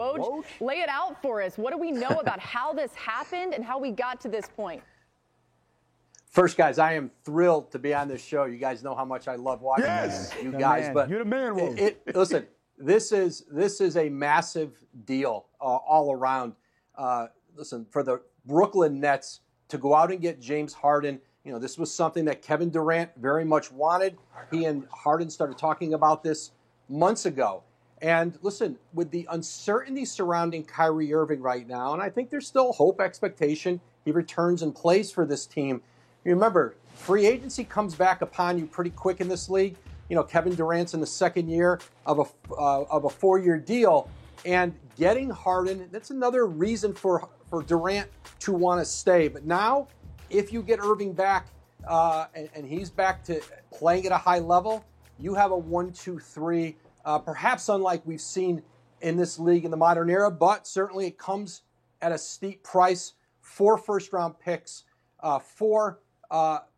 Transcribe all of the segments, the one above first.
Woj, lay it out for us. What do we know about how this happened and how we got to this point? First, guys, I am thrilled to be on this show. You guys know how much I love watching you guys. Man. But You're the man, Woj. Listen, this is a massive deal all around. Listen, for the Brooklyn Nets to go out and get James Harden, this was something that Kevin Durant very much wanted. He and Harden started talking about this months ago. And listen, with the uncertainty surrounding Kyrie Irving right now, and I think there's still hope, expectation, he returns and plays for this team. Remember, free agency comes back upon you pretty quick in this league. Kevin Durant's in the second year of a 4-year deal, and getting Harden, that's another reason for Durant to want to stay. But now, if you get Irving back and he's back to playing at a high level, you have a 1-2-3, perhaps unlike we've seen in this league in the modern era, but certainly it comes at a steep price. 4 first-round picks, 4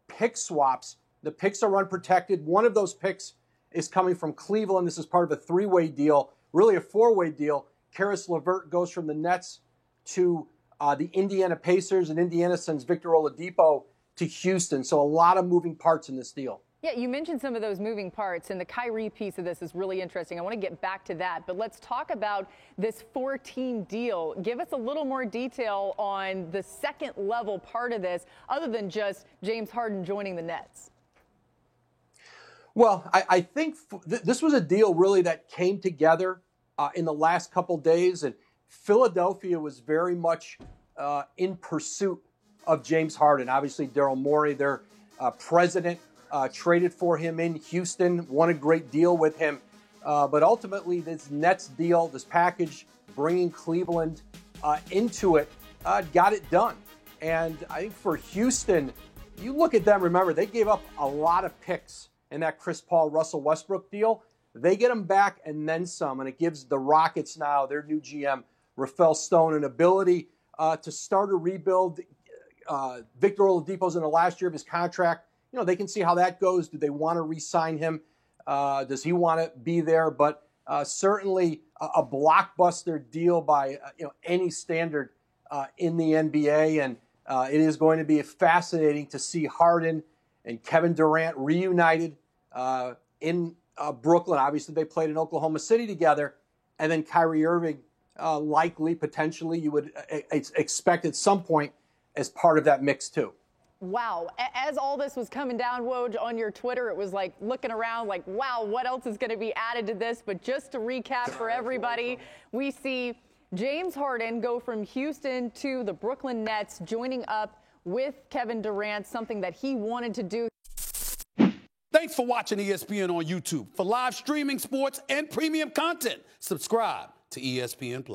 pick swaps. The picks are unprotected. One of those picks is coming from Cleveland. This is part of a 3-way deal, really a 4-way deal. Karis LeVert goes from the Nets to the Indiana Pacers, and Indiana sends Victor Oladipo to Houston. So a lot of moving parts in this deal. Yeah, you mentioned some of those moving parts, and the Kyrie piece of this is really interesting. I want to get back to that, but let's talk about this 4-team deal. Give us a little more detail on the second level part of this, other than just James Harden joining the Nets. Well, I think this was a deal really that came together in the last couple days, and Philadelphia was very much in pursuit of James Harden. Obviously, Daryl Morey, their president, traded for him in Houston, won a great deal with him. But ultimately, this Nets deal, this package, bringing Cleveland into it, got it done. And I think for Houston, you look at them, remember, they gave up a lot of picks in that Chris Paul, Russell Westbrook deal. They get them back and then some, and it gives the Rockets now, their new GM, Rafael Stone, an ability to start a rebuild. Victor Oladipo's in the last year of his contract. They can see how that goes. Do they want to re-sign him? Does he want to be there? But certainly a blockbuster deal by any standard in the NBA. And it is going to be fascinating to see Harden and Kevin Durant reunited in Brooklyn. Obviously, they played in Oklahoma City together. And then Kyrie Irving, likely, potentially, you would expect at some point as part of that mix too. Wow. As all this was coming down, Woj, on your Twitter, it was like looking around like, wow, what else is going to be added to this? But just to recap for everybody, we see James Harden go from Houston to the Brooklyn Nets, joining up with Kevin Durant, something that he wanted to do. Thanks for watching ESPN on YouTube. For live streaming, sports, and premium content, subscribe to ESPN+.